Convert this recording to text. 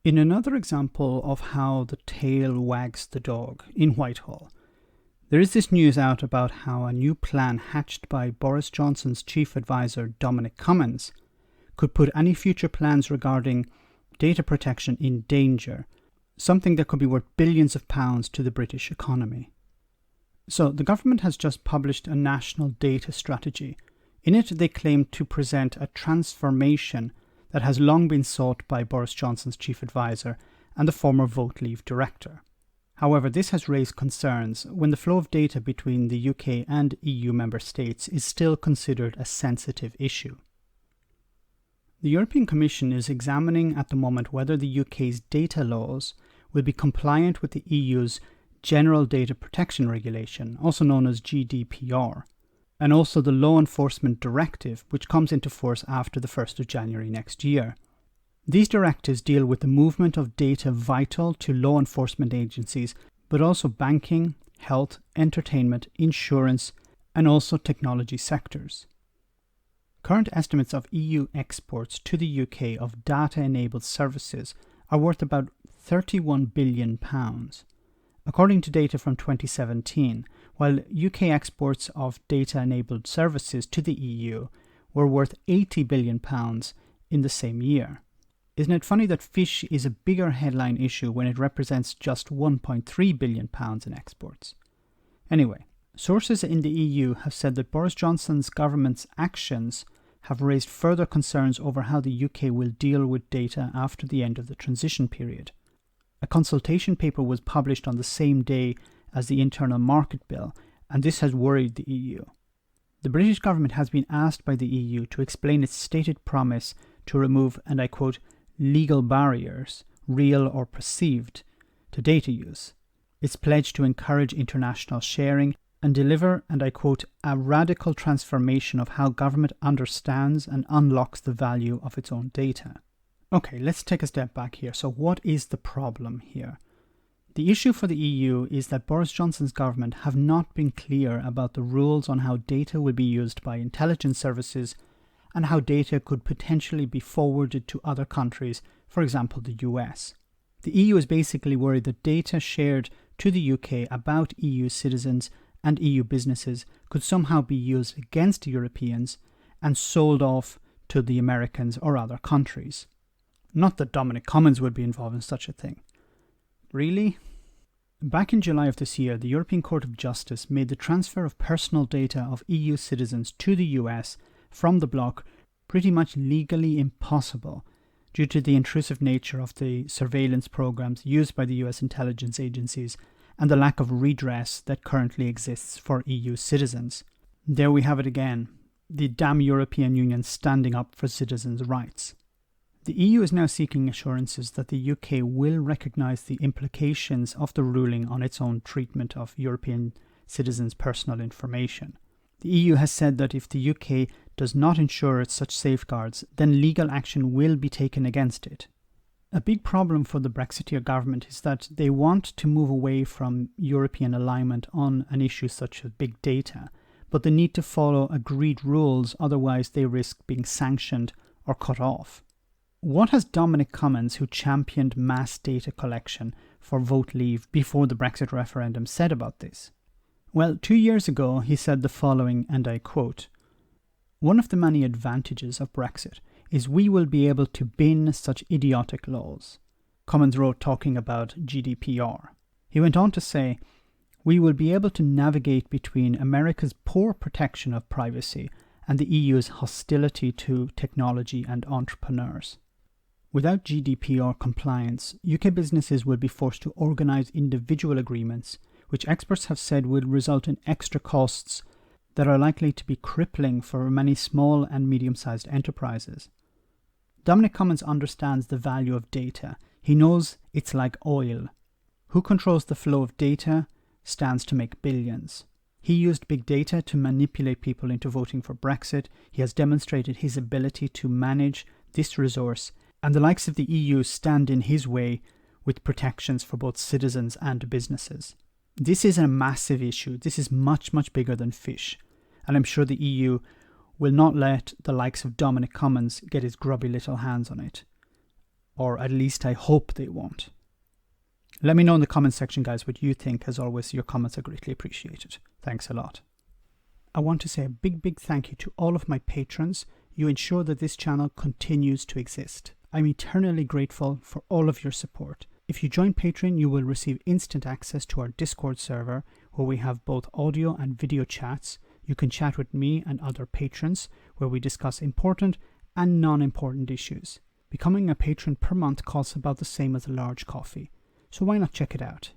In another example of how the tail wags the dog in Whitehall, there is this news out about how a new plan hatched by Boris Johnson's chief advisor Dominic Cummings could put any future plans regarding data protection in danger, something that could be worth billions of pounds to the British economy. So the government has just published a national data strategy. In it, they claim to present a transformation that has long been sought by Boris Johnson's chief advisor and the former Vote Leave director. However, this has raised concerns when the flow of data between the UK and EU member states is still considered a sensitive issue. The European Commission is examining at the moment whether the UK's data laws will be compliant with the EU's General Data Protection Regulation, also known as GDPR, and also the Law Enforcement Directive, which comes into force after the 1st of January next year. These directives deal with the movement of data vital to law enforcement agencies, but also banking, health, entertainment, insurance, and also technology sectors. Current estimates of EU exports to the UK of data-enabled services are worth about £31 billion. According to data from 2017, while UK exports of data-enabled services to the EU were worth £80 billion in the same year. Isn't it funny that fish is a bigger headline issue when it represents just £1.3 billion in exports? Anyway, sources in the EU have said that Boris Johnson's government's actions have raised further concerns over how the UK will deal with data after the end of the transition period. A consultation paper was published on the same day as the Internal Market Bill, and this has worried the EU. The British government has been asked by the EU to explain its stated promise to remove, and I quote, legal barriers, real or perceived, to data use. Its pledge to encourage international sharing and deliver, and I quote, a radical transformation of how government understands and unlocks the value of its own data. Okay, let's take a step back here. So what is the problem here? The issue for the EU is that Boris Johnson's government have not been clear about the rules on how data will be used by intelligence services and how data could potentially be forwarded to other countries, for example the US. The EU is basically worried that data shared to the UK about EU citizens and EU businesses could somehow be used against Europeans and sold off to the Americans or other countries. Not that Dominic Cummings would be involved in such a thing. Really? Back in July of this year, the European Court of Justice made the transfer of personal data of EU citizens to the US from the bloc pretty much legally impossible due to the intrusive nature of the surveillance programs used by the US intelligence agencies and the lack of redress that currently exists for EU citizens. There we have it again, the damn European Union standing up for citizens' rights. The EU is now seeking assurances that the UK will recognise the implications of the ruling on its own treatment of European citizens' personal information. The EU has said that if the UK does not ensure such safeguards, then legal action will be taken against it. A big problem for the Brexiteer government is that they want to move away from European alignment on an issue such as big data, but they need to follow agreed rules, otherwise they risk being sanctioned or cut off. What has Dominic Cummings, who championed mass data collection for Vote Leave before the Brexit referendum, said about this? Well, 2 years ago he said the following, and I quote, "One of the many advantages of Brexit is we will be able to bin such idiotic laws." Cummings wrote talking about GDPR. He went on to say, "We will be able to navigate between America's poor protection of privacy and the EU's hostility to technology and entrepreneurs. Without GDPR compliance, UK businesses will be forced to organise individual agreements, which experts have said will result in extra costs that are likely to be crippling for many small and medium-sized enterprises." Dominic Cummings understands the value of data. He knows it's like oil. Who controls the flow of data stands to make billions. He used big data to manipulate people into voting for Brexit. He has demonstrated his ability to manage this resource, and the likes of the EU stand in his way with protections for both citizens and businesses. This is a massive issue. This is much, much bigger than fish. And I'm sure the EU will not let the likes of Dominic Cummings get his grubby little hands on it. Or at least I hope they won't. Let me know in the comment section, guys, what you think. As always, your comments are greatly appreciated. Thanks a lot. I want to say a big thank you to all of my patrons. You ensure that this channel continues to exist. I'm eternally grateful for all of your support. If you join Patreon, you will receive instant access to our Discord server, where we have both audio and video chats. You can chat with me and other patrons, where we discuss important and non-important issues. Becoming a patron per month costs about the same as a large coffee, so why not check it out?